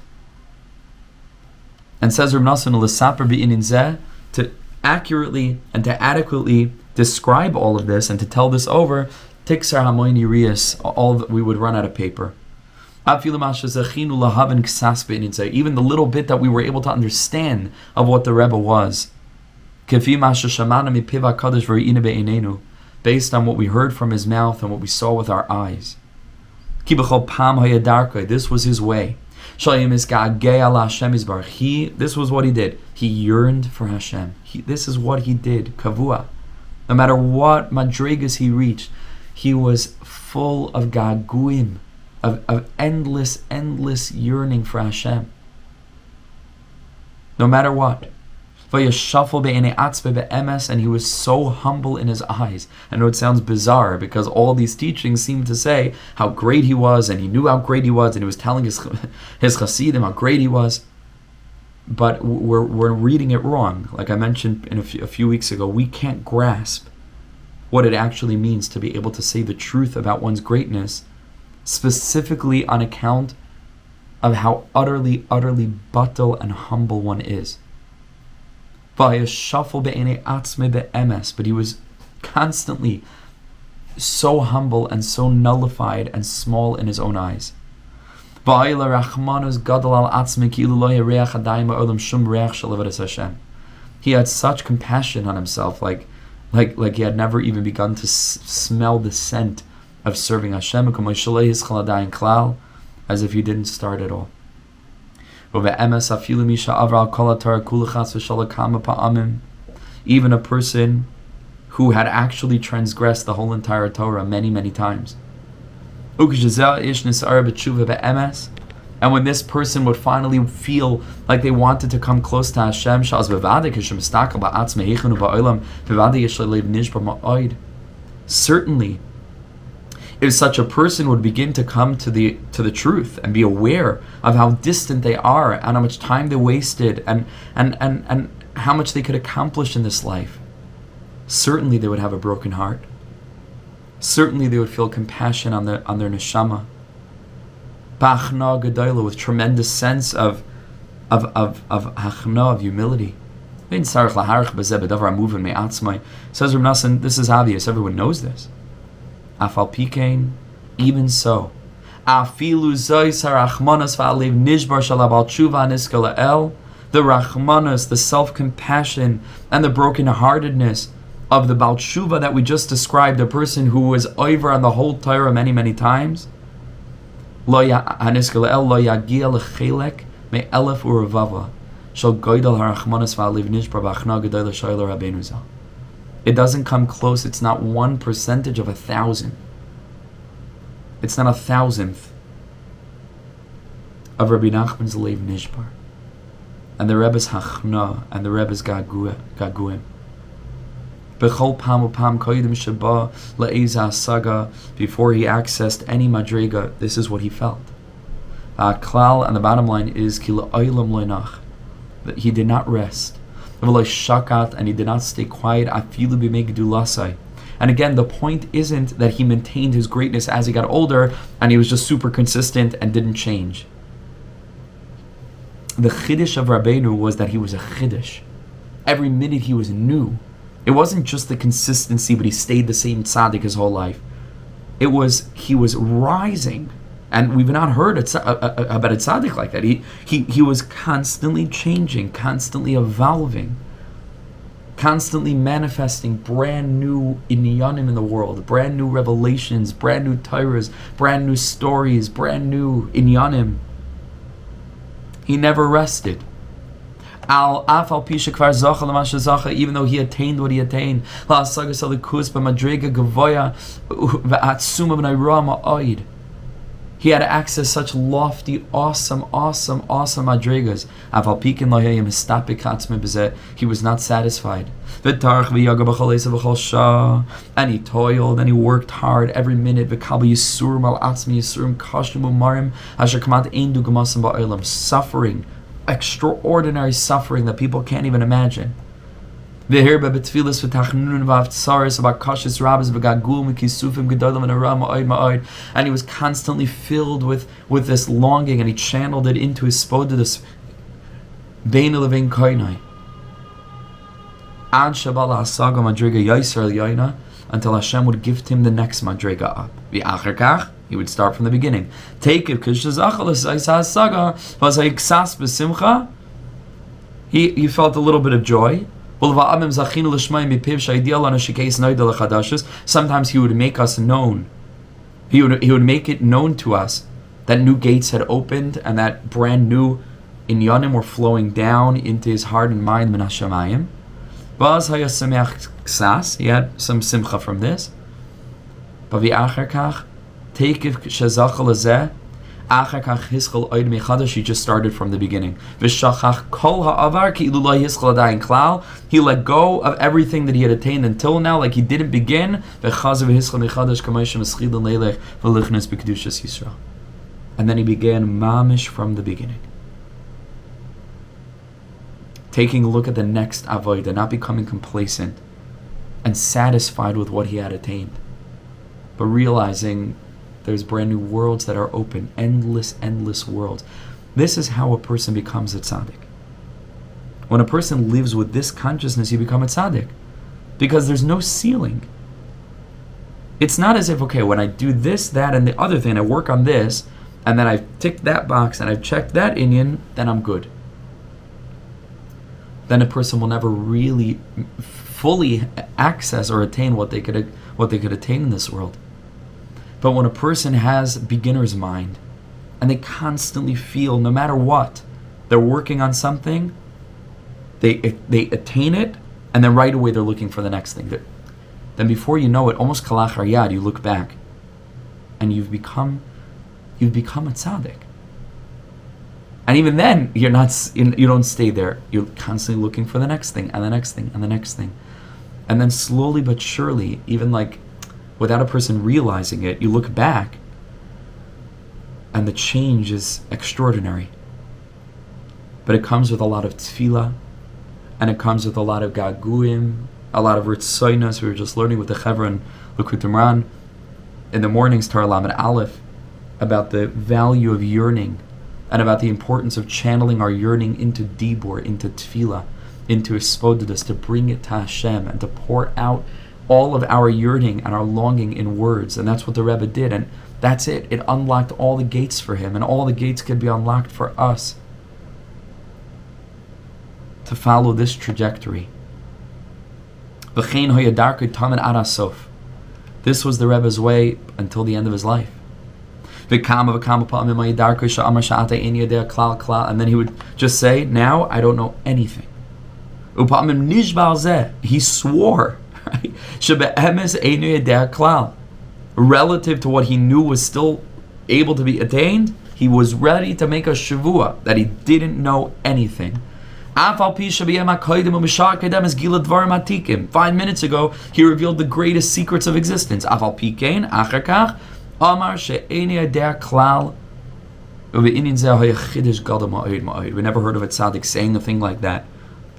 And says Rebbe Nachman, to accurately and to adequately describe all of this and to tell this over, tiksar hamoyni riyas, all that we would run out of paper. Even the little bit that we were able to understand of what the Rebbe was, based on what we heard from his mouth and what we saw with our eyes. This was his way. This was what he did. He yearned for Hashem. This is what he did. Kavua. No matter what madrigas he reached, he was full of gaguim, of endless yearning for Hashem. No matter what. And he was so humble in his eyes. I know it sounds bizarre because all these teachings seem to say how great he was, and he knew how great he was, and he was telling his chassidim how great he was. But we're reading it wrong. Like I mentioned a few weeks ago, we can't grasp what it actually means to be able to say the truth about one's greatness, specifically on account of how utterly batal and humble one is. But he was constantly so humble and so nullified and small in his own eyes. He had such compassion on himself, like he had never even begun to smell the scent of serving Hashem, as if he didn't start at all. Even a person who had actually transgressed the whole entire Torah many times. And when this person would finally feel like they wanted to come close to Hashem, certainly, if such a person would begin to come to the truth and be aware of how distant they are and how much time they wasted and how much they could accomplish in this life, certainly they would have a broken heart. Certainly they would feel compassion on their neshama. Ba'achna gedola, with tremendous sense of hachna, of humility. Says Rebbe Nachman, this is obvious, everyone knows this. Afal pikein, even so, afilu zois harachmanas va'alev nishbar shalabal tshuva niskala el, the rachmanas, the self-compassion and the broken-heartedness of the Baal Tshuva that we just described, a person who was over on the whole Torah many times, lo haniskala el lo yagia lechelek me elef urevava shal goydel harachmanas va'alev nishbar ba'achna gedola shayla rabbeinu zal. It doesn't come close. It's not 1% of 1,000. It's not 1,000th of Rabbi Nachman's Leiv Nishbar. and the Rebbe's hachna, and the Rebbe's gaguim. Bechol pam upam koydim sheba le'eza saga, before he accessed any madrega, this is what he felt. Klal, and the bottom line is ki le'olam lo'nach, that he did not rest. V'lo shakat, and he did not stay quiet. Afilu b'mei gedulasai. And again, the point isn't that he maintained his greatness as he got older and he was just super consistent and didn't change. The chiddush of Rabbeinu was that he was a chiddush. Every minute he was new. It wasn't just the consistency, but he stayed the same tzaddik his whole life. It was, he was rising. And we've not heard about a tzaddik like that. He was constantly changing, constantly evolving, constantly manifesting brand new inyanim in the world, brand new revelations, brand new Torahs, brand new stories, brand new inyanim. He never rested. Even though he attained what he attained. He had to access such lofty, awesome madrigas. He was not satisfied. And he toiled and he worked hard every minute. Suffering, extraordinary suffering that people can't even imagine. And he was constantly filled with this longing, and he channeled it into his spodidus bein levein koinai ad shabala hasaga madriga yaiser yaina, until Hashem would gift him the next madriga up. V'achar kach, he would start from the beginning. Take it, he felt a little bit of joy. Sometimes he would make us known. He would make it known to us that new gates had opened and that brand new inyanim were flowing down into his heart and mind. Min hashamayim. He had some simcha from this. But v'achar kach, take it shezachal hazeh. He just started from the beginning. He let go of everything that he had attained until now, like he didn't begin. And then he began mamish from the beginning. Taking a look at the next avodah, not becoming complacent and satisfied with what he had attained, but realizing there's brand new worlds that are open, endless worlds. This is how a person becomes a tzaddik. When a person lives with this consciousness, you become a tzaddik, because there's no ceiling. It's not as if, okay, when I do this, that, and the other thing, I work on this, and then I've ticked that box and I've checked that inyan, then I'm good. Then a person will never really fully access or attain what they could attain in this world. But when a person has beginner's mind and they constantly feel, no matter what, they're working on something, they attain it, and then right away they're looking for the next thing. Then before you know it, almost kalachar yad, you look back and you've become a tzaddik. And even then, you don't stay there. You're constantly looking for the next thing and the next thing and the next thing. And then slowly but surely, even like without a person realizing it, you look back and the change is extraordinary. But it comes with a lot of tefillah, and it comes with a lot of gaguim, a lot of ritzoynos. We were just learning with the Chevra and Likutei Moharan in the mornings, Torah Lamed Aleph, about the value of yearning and about the importance of channeling our yearning into dibur, into tefillah, into ispodidus, to bring it to Hashem and to pour out all of our yearning and our longing in words. And that's what the Rebbe did, and that's it. It unlocked all the gates for him, and all the gates could be unlocked for us to follow this trajectory. This was the Rebbe's way until the end of his life. And then he would just say, now I don't know anything. He swore, right? Relative to what he knew was still able to be attained, he was ready to make a shavua that he didn't know anything. 5 minutes ago, he revealed the greatest secrets of existence. We never heard of a tzaddik saying a thing like that.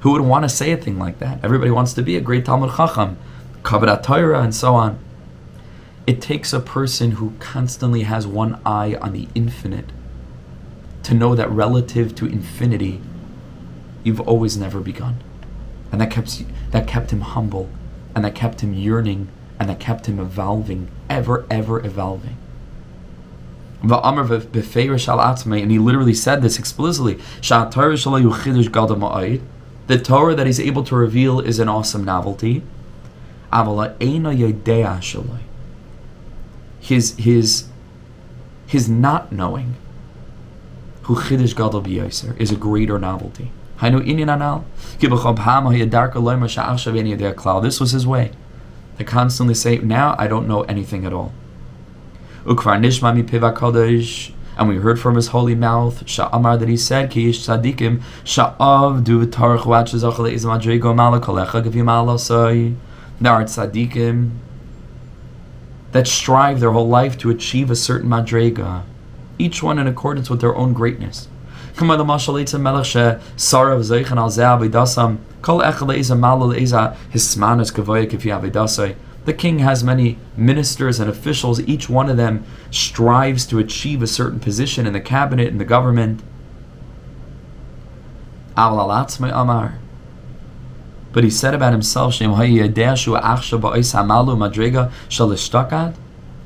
Who would want to say a thing like that? Everybody wants to be a great Talmud Chacham, Kabbalah Torah, and so on. It takes a person who constantly has one eye on the infinite to know that relative to infinity, you've always never begun. And that kept him humble, and that kept him yearning, and that kept him evolving, ever evolving. And he literally said this explicitly. The Torah that he's able to reveal is an awesome novelty. His not knowing who Chiddush Gadol b'Yoser is a greater novelty. This was his way, to constantly say, now I don't know anything at all. And we heard from his holy mouth, Sha'amar, that he said, Ki ish tzadikim, Sha'av du v'tarach v'achazach le'ez madrego malakolecha gavim alasai. There are tzadikim that strive their whole life to achieve a certain madrega, each one in accordance with their own greatness. The king has many ministers and officials. Each one of them strives to achieve a certain position in the cabinet, in the government. But he said about himself,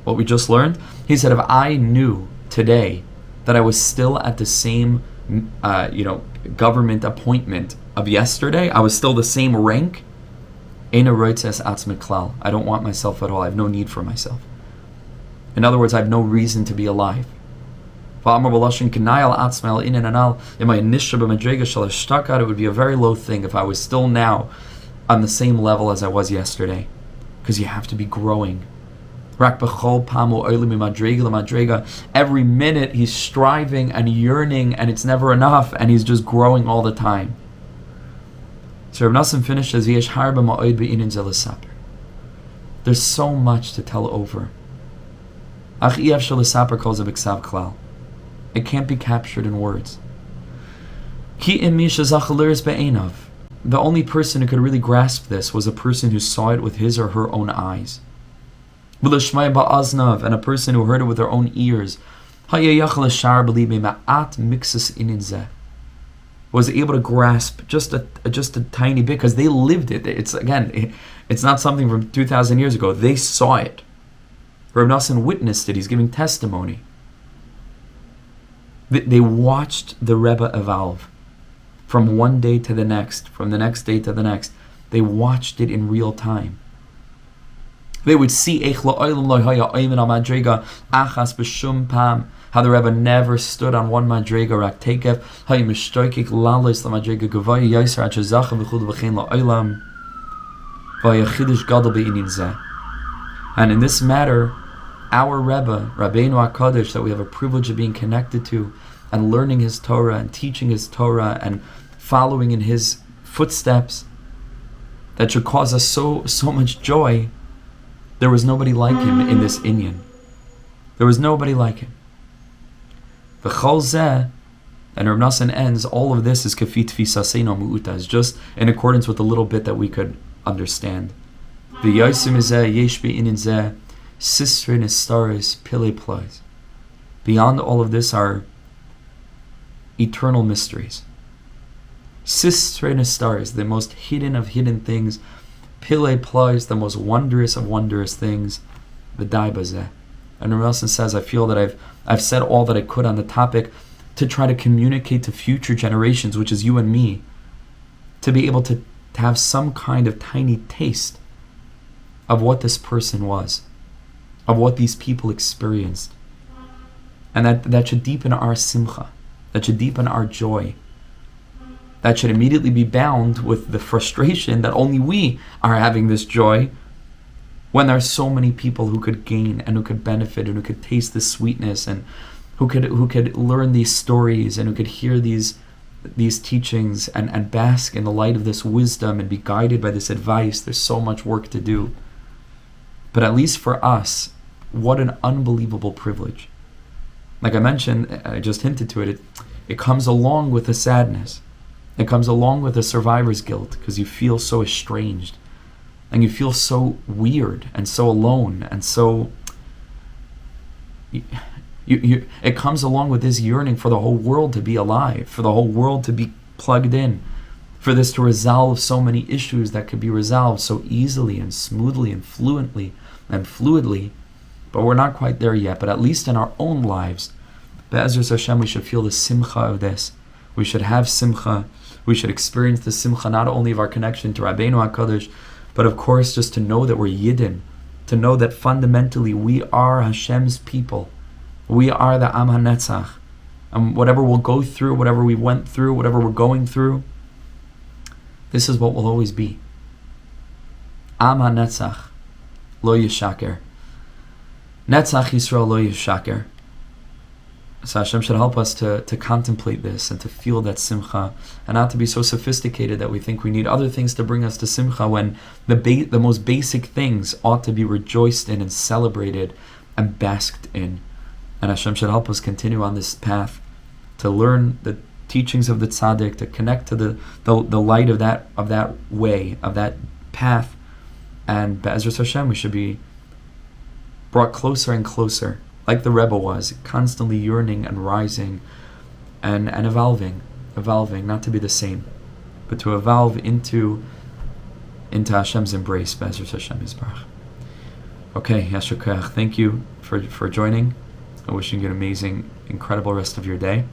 what we just learned, he said, if I knew today that I was still at the same government appointment of yesterday, I was still the same rank, I don't want myself at all. I have no need for myself. In other words, I have no reason to be alive. It would be a very low thing if I was still now on the same level as I was yesterday, because you have to be growing. Every minute he's striving and yearning, and it's never enough, and he's just growing all the time. So Rebbe Nachman finishes, there's so much to tell over. It can't be captured in words. The only person who could really grasp this was a person who saw it with his or her own eyes. And a person who heard it with their own ears. Was able to grasp just a tiny bit, because they lived it. It's not something from 2,000 years ago. They saw it. Rebbe Nachman witnessed it. He's giving testimony. They watched the Rebbe evolve from one day to the next, from the next day to the next. They watched it in real time. They would see how the Rebbe never stood on one madrega rak tekev hayimishtoikik lalos la madrega gavaya yaiser at shezachem v'chud v'chein la'olam v'yachidish gadol be'inin zeh. And in this matter, our Rebbe, Rabbeinu HaKadosh, that we have a privilege of being connected to and learning his Torah and teaching his Torah and following in his footsteps, that should cause us so much joy. There was nobody like him in this inyan. There was nobody like him. The Chol Zeh, and Rebbe Nachman ends, all of this is kafi tfisaseinu mu'uta, is just in accordance with the little bit that we could understand. V'yosim zeh yesh be'inin zeh sisrin istaris pile plois. Beyond all of this are eternal mysteries. Sisrin istaris, the most hidden of hidden things. Pile plois, the most wondrous of wondrous things. V'dai bazeh. And Rebbe Nachman says, I feel that I've said all that I could on the topic to try to communicate to future generations, which is you and me, to be able to have some kind of tiny taste of what this person was, of what these people experienced. And that should deepen our simcha, that should deepen our joy, that should immediately be bound with the frustration that only we are having this joy, when there are so many people who could gain and who could benefit and who could taste the sweetness and who could learn these stories and who could hear these these teachings and bask in the light of this wisdom and be guided by this advice. There's so much work to do. But at least for us, what an unbelievable privilege. Like I mentioned, I just hinted to it, it comes along with a sadness. It comes along with a survivor's guilt because you feel so estranged and you feel so weird and so alone and so... it comes along with this yearning for the whole world to be alive, for the whole world to be plugged in, for this to resolve so many issues that could be resolved so easily and smoothly and fluently and fluidly. But we're not quite there yet. But at least in our own lives, Be'ezras Hashem, we should feel the simcha of this. We should have simcha. We should experience the simcha not only of our connection to Rabbeinu HaKadosh, but of course just to know that we're Yidden, to know that fundamentally we are Hashem's people. We are the Am HaNetzach. And whatever we'll go through, whatever we went through, whatever we're going through, this is what will always be. Am HaNetzach, lo yishaker. Netzach Yisrael lo yishaker. So Hashem should help us to contemplate this and to feel that simcha, and not to be so sophisticated that we think we need other things to bring us to simcha, when the most basic things ought to be rejoiced in and celebrated and basked in. And Hashem should help us continue on this path, to learn the teachings of the tzaddik, to connect to the light of that way, of that path. And Be'ezras Hashem, we should be brought closer and closer, like the Rebbe was, constantly yearning and rising and evolving, not to be the same, but to evolve into Hashem's embrace. Be'ezras Hashem Yisbarach. Okay, Yasher Koach, thank you for joining. I'm wishing you an amazing, incredible rest of your day,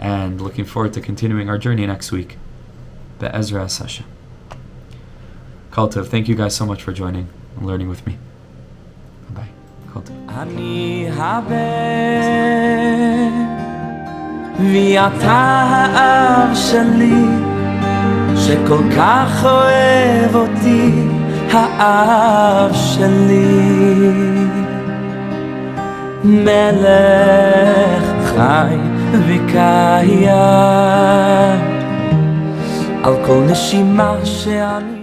and looking forward to continuing our journey next week. Be'ezras Hashem. Kol Tov, thank you guys so much for joining and learning with me. Bye. Kol Tov. אני הבן ואתה האב שלי שכל כך אוהב אותי, האב שלי מלך חי וקיים על כל נשימה שאני